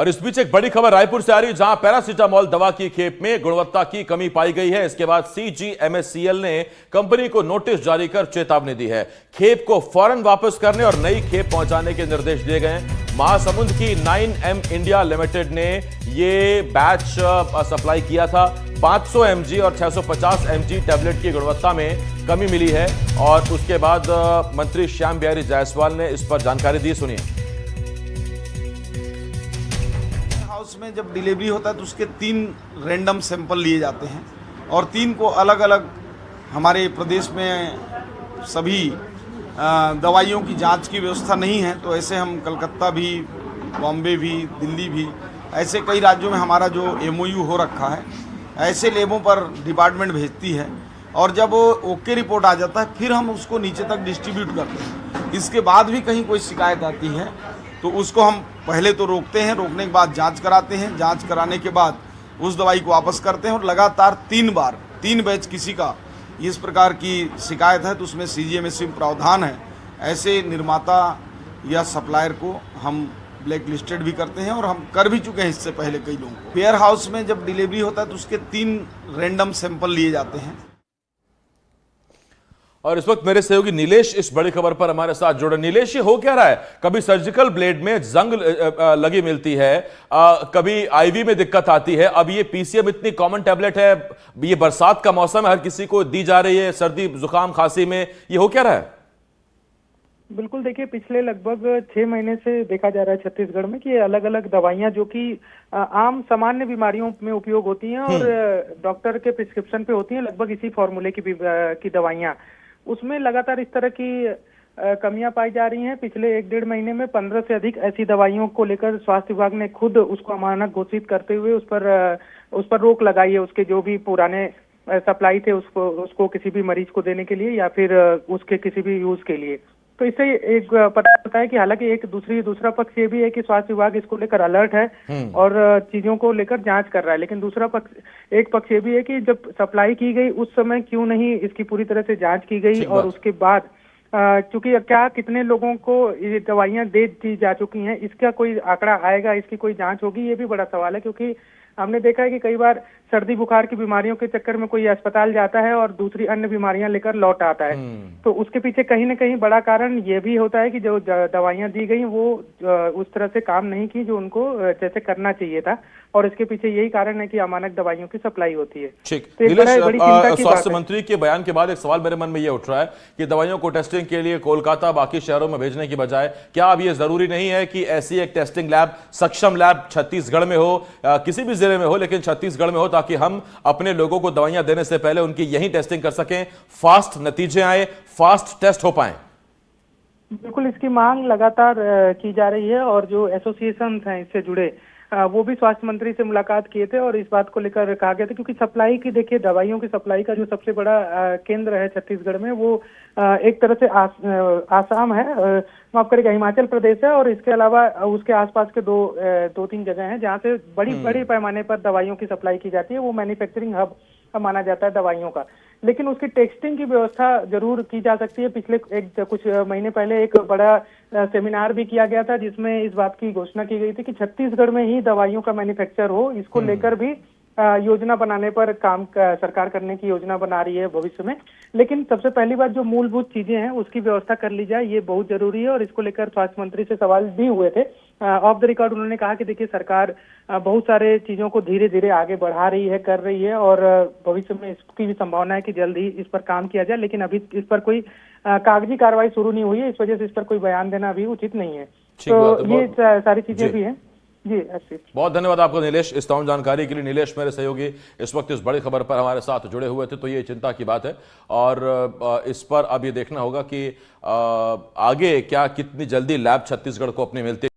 और इस बीच एक बड़ी खबर रायपुर से आ रही है, जहां पैरासीटामोल दवा की खेप में गुणवत्ता की कमी पाई गई है। इसके बाद CGMSCL ने कंपनी को नोटिस जारी कर चेतावनी दी है। खेप को फौरन वापस करने और नई खेप पहुंचाने के निर्देश दिए गए हैं। महासमुंद की 9M इंडिया लिमिटेड ने ये बैच सप्लाई किया था। 500 mg और 650 mg टैबलेट की गुणवत्ता में कमी मिली है और उसके बाद मंत्री श्याम बिहारी जायसवाल ने इस पर जानकारी दी। सुनिए। हाउस में जब डिलीवरी होता है तो उसके 3 रैंडम सैंपल लिए जाते हैं और 3 को अलग अलग हमारे प्रदेश में सभी दवाइयों की जांच की व्यवस्था नहीं है, तो ऐसे हम कलकत्ता भी, बॉम्बे भी, दिल्ली भी, ऐसे कई राज्यों में हमारा जो MOU हो रखा है, ऐसे लेबों पर डिपार्टमेंट भेजती है और जब ओके रिपोर्ट आ जाता है फिर हम उसको नीचे तक डिस्ट्रीब्यूट करते हैं। इसके बाद भी कहीं कोई शिकायत आती है तो उसको हम पहले तो रोकते हैं, रोकने के बाद जांच कराते हैं, जांच कराने के बाद उस दवाई को वापस करते हैं और लगातार 3 बार 3 बैच किसी का इस प्रकार की शिकायत है तो उसमें CGMSC में प्रावधान है, ऐसे निर्माता या सप्लायर को हम ब्लैक लिस्टेड भी करते हैं और हम कर भी चुके हैं इससे पहले कई लोगों को। वेयर हाउस में जब डिलीवरी होता है तो उसके 3 रैंडम सैंपल लिए जाते हैं। और इस वक्त मेरे सहयोगी नीलेश इस बड़ी खबर पर हमारे साथ जुड़े। नीलेश, ये हो क्या रहा है? कभी सर्जिकल ब्लेड में जंग लगी मिलती है, कभी IV में दिक्कत आती है, अब ये PCM इतनी कॉमन टैबलेट है, ये बरसात का मौसम है, हर किसी को दी जा रही है, सर्दी जुकाम खांसी में, ये हो क्या रहा है? बिल्कुल, देखिए पिछले लगभग 6 महीने से देखा जा रहा है छत्तीसगढ़ में कि अलग अलग दवाइयां जो कि आम सामान्य बीमारियों में उपयोग होती हैं और डॉक्टर के प्रिस्क्रिप्शन पे होती हैं, लगभग इसी फॉर्मूले की दवाइयां, उसमें लगातार इस तरह की कमियां पाई जा रही हैं। पिछले 1-1.5 महीने में 15 से अधिक ऐसी दवाइयों को लेकर स्वास्थ्य विभाग ने खुद उसको अमानक घोषित करते हुए उस पर रोक लगाई है। उसके जो भी पुराने सप्लाई थे उसको किसी भी मरीज को देने के लिए या फिर उसके किसी भी यूज के लिए। तो इससे एक पता चलता है कि हालांकि दूसरा पक्ष ये भी है कि स्वास्थ्य विभाग इसको लेकर अलर्ट है और चीजों को लेकर जांच कर रहा है, लेकिन एक पक्ष ये भी है कि जब सप्लाई की गई उस समय क्यों नहीं इसकी पूरी तरह से जांच की गई और उसके बाद चूंकि क्या कितने लोगों को ये दवाइयां दे दी जा चुकी हैं, इसका कोई आंकड़ा आएगा, इसकी कोई जांच होगी, ये भी बड़ा सवाल है। क्योंकि हमने देखा है कि कई बार सर्दी बुखार की बीमारियों के चक्कर में कोई अस्पताल जाता है और दूसरी अन्य बीमारियां लेकर लौट आता है, तो उसके पीछे कहीं न कहीं बड़ा कारण ये भी होता है कि जो दवाइयां दी गई वो उस तरह से काम नहीं की जो उनको जैसे करना चाहिए था, और इसके पीछे यही कारण है कि अमानक दवाइयों की सप्लाई होती है। ठीक, तो स्वास्थ्य मंत्री के बयान के बाद एक सवाल मेरे मन में ये उठ रहा है कि दवाइयों को टेस्टिंग के लिए कोलकाता बाकी शहरों में भेजने की बजाय क्या अब ये जरूरी नहीं है कि ऐसी एक टेस्टिंग लैब, सक्षम लैब छत्तीसगढ़ में हो, किसी भी जिले में हो, लेकिन छत्तीसगढ़ में हो, ताकि हम अपने लोगों को दवाइयां देने से पहले उनकी यही टेस्टिंग कर सकें, फास्ट नतीजे आए, फास्ट टेस्ट हो पाए? बिल्कुल, इसकी मांग लगातार की जा रही है और जो एसोसिएशन हैं इससे जुड़े वो भी स्वास्थ्य मंत्री से मुलाकात किए थे और इस बात को लेकर कहा गया था, क्योंकि सप्लाई की, देखिए दवाइयों की सप्लाई का जो सबसे बड़ा केंद्र है छत्तीसगढ़ में वो एक तरह से आसाम है, माफ करिएगा हिमाचल प्रदेश है, और इसके अलावा उसके आसपास के 2-3 जगह हैं जहाँ से बड़ी पैमाने पर दवाइयों की सप्लाई की जाती है। वो मैन्युफैक्चरिंग हब माना जाता है दवाइयों का, लेकिन उसकी टेस्टिंग की व्यवस्था जरूर की जा सकती है। पिछले कुछ महीने पहले एक बड़ा सेमिनार भी किया गया था जिसमें इस बात की घोषणा की गई थी कि छत्तीसगढ़ में ही दवाइयों का मैन्युफैक्चर हो। इसको लेकर भी योजना बनाने पर काम सरकार करने की योजना बना रही है भविष्य में, लेकिन सबसे पहली बात जो मूलभूत चीजें हैं उसकी व्यवस्था कर ली जाए, ये बहुत जरूरी है। और इसको लेकर स्वास्थ्य मंत्री से सवाल भी हुए थे, ऑफ द रिकॉर्ड उन्होंने कहा कि देखिए सरकार बहुत सारे चीजों को धीरे धीरे आगे बढ़ा रही है, कर रही है, और भविष्य में इसकी भी संभावना है कि जल्द ही इस पर काम किया जाए, लेकिन अभी इस पर कोई कागजी कार्रवाई शुरू नहीं हुई है, इस वजह से इस पर कोई बयान देना अभी उचित नहीं है। तो ये सारी चीजें भी हैं जी। बहुत धन्यवाद आपको नीलेश, इस तमाम जानकारी के लिए। नीलेश मेरे सहयोगी इस वक्त इस बड़ी खबर पर हमारे साथ जुड़े हुए थे, तो ये चिंता की बात है और इस पर अब ये देखना होगा कि आगे क्या कितनी जल्दी लैब छत्तीसगढ़ को अपनी मिलती है।